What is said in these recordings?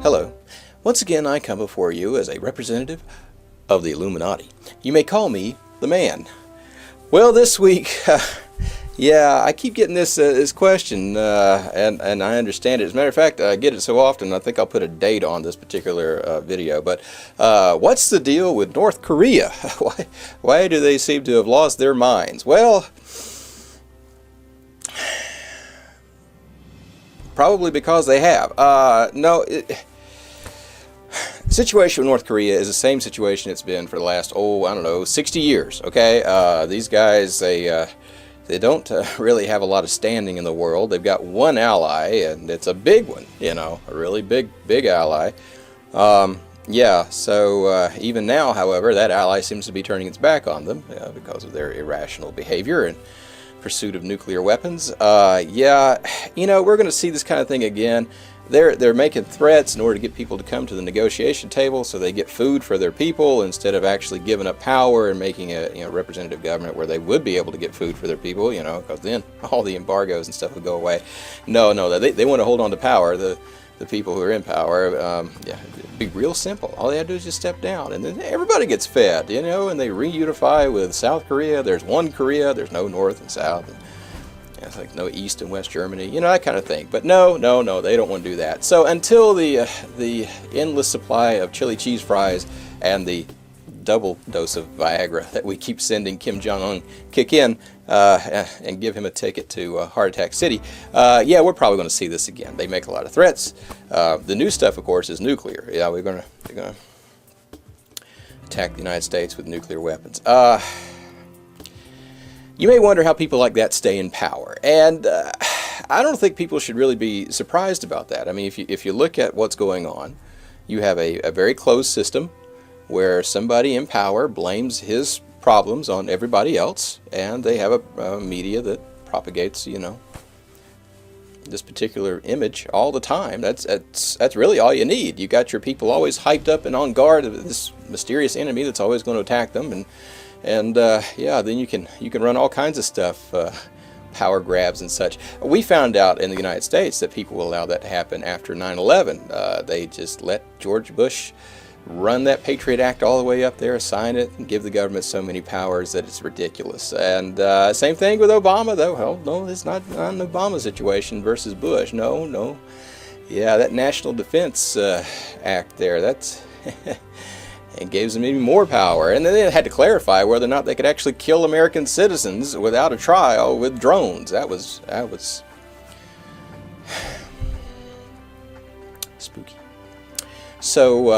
Hello. Once again, I come before you as a representative of the Illuminati. You may call me the man. Well, this week, yeah, I keep getting this question, and I understand it. As a matter of fact, I get it so often, I think I'll put a date on this particular video. But what's the deal with North Korea? Why do they seem to have lost their minds? Well, probably because they have. The situation with North Korea is the same situation it's been for the last, I don't know, 60 years, okay? These guys, they don't really have a lot of standing in the world. They've got one ally, and it's a big one, a really big ally. Even now, however, that ally seems to be turning its back on them because of their irrational behavior and pursuit of nuclear weapons. We're going to see this kind of thing again. They're making threats in order to get people to come to the negotiation table so they get food for their people instead of actually giving up power and making a representative government where they would be able to get food for their people, because then all the embargoes and stuff would go away. No, they want to hold on to power, the people who are in power. It'd be real simple. All they have to do is just step down, and then everybody gets fed, and they reunify with South Korea. There's one Korea, there's no North and South. It's like no East and West Germany, that kind of thing. But no, they don't want to do that. So until the endless supply of chili cheese fries and the double dose of Viagra that we keep sending Kim Jong-un kick in and give him a ticket to Heart Attack City, we're probably going to see this again. They make a lot of threats. The new stuff, of course, is nuclear. Yeah, they're going to attack the United States with nuclear weapons. You may wonder how people like that stay in power, and I don't think people should really be surprised about that. I mean, if you look at what's going on, you have a very closed system where somebody in power blames his problems on everybody else, and they have a media that propagates, this particular image all the time. That's really all you need. You got your people always hyped up and on guard of this mysterious enemy that's always going to attack them, and then you can run all kinds of stuff, power grabs and such. We found out in the United States that people will allow that to happen after 9/11. They just let George Bush run that Patriot Act all the way up there, sign it, and give the government so many powers that it's ridiculous. And same thing with Obama, though. Hell, no, it's not an Obama situation versus Bush. No. Yeah, that National Defense Act there, that's... It gives them even more power. And then they had to clarify whether or not they could actually kill American citizens without a trial with drones. That was spooky. So,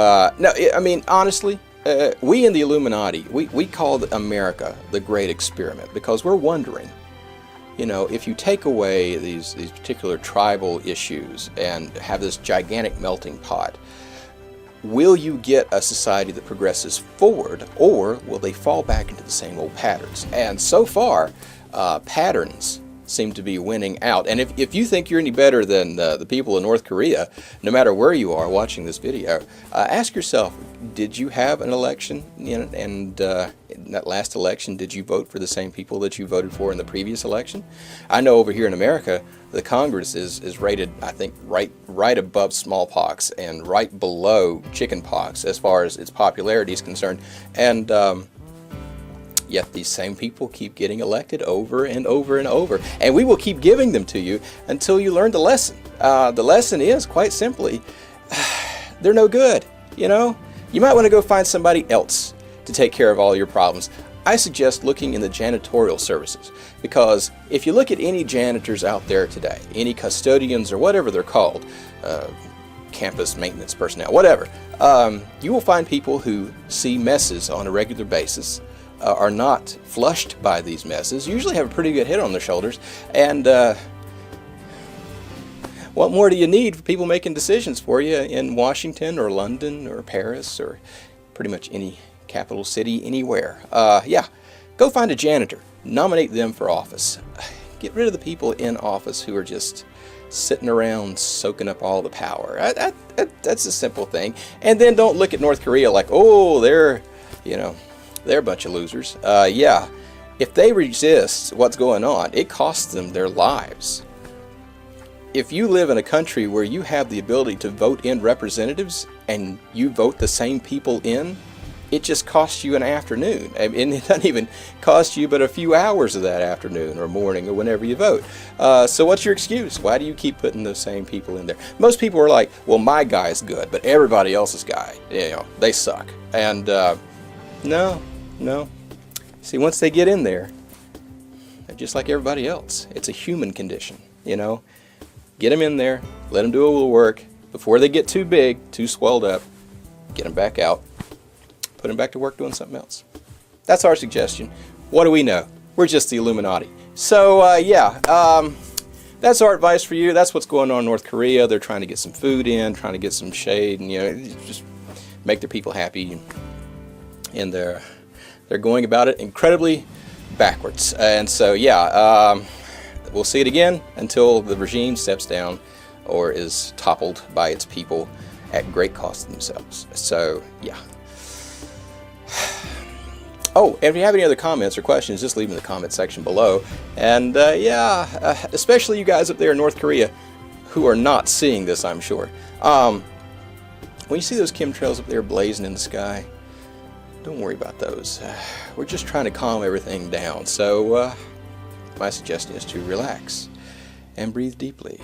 honestly, we in the Illuminati, we called America the Great Experiment because we're wondering, if you take away these particular tribal issues and have this gigantic melting pot, will you get a society that progresses forward, or will they fall back into the same old patterns? And so far, patterns seem to be winning out. And if you think you're any better than the people in North Korea, no matter where you are watching this video, ask yourself, did you have an election? And in that last election, did you vote for the same people that you voted for in the previous election? I know over here in America, the Congress is rated, I think, right above smallpox and right below chickenpox as far as its popularity is concerned. And yet these same people keep getting elected over and over and over. And we will keep giving them to you until you learn the lesson. The lesson is, quite simply, they're no good, You might want to go find somebody else to take care of all your problems. I suggest looking in the janitorial services, because if you look at any janitors out there today, any custodians or whatever they're called, campus maintenance personnel, whatever, you will find people who see messes on a regular basis, are not flushed by these messes, usually have a pretty good head on their shoulders, and what more do you need for people making decisions for you in Washington or London or Paris or pretty much any capital city anywhere? Go find a janitor, nominate them for office. Get rid of the people in office who are just sitting around soaking up all the power. That's a simple thing. And then don't look at North Korea like, oh, they're a bunch of losers. If they resist what's going on, it costs them their lives. if you live in a country where you have the ability to vote in representatives and you vote the same people in, it just costs you an afternoon. And it doesn't even cost you but a few hours of that afternoon or morning or whenever you vote. So what's your excuse? Why do you keep putting those same people in there? Most people are like, well, my guy's good, but everybody else's guy, they suck. And no. See, once they get in there, they're just like everybody else. It's a human condition, Get them in there, let them do a little work. Before they get too big, too swelled up, get them back out, put them back to work doing something else. That's our suggestion. What do we know? We're just the Illuminati. So, that's our advice for you. That's what's going on in North Korea. They're trying to get some food in, trying to get some shade, and, just make their people happy. And they're going about it incredibly backwards. And so, we'll see it again until the regime steps down or is toppled by its people at great cost to themselves. So, Oh, and if you have any other comments or questions, just leave them in the comment section below. And especially you guys up there in North Korea who are not seeing this, I'm sure. When you see those chemtrails up there blazing in the sky, don't worry about those. We're just trying to calm everything down. So my suggestion is to relax and breathe deeply.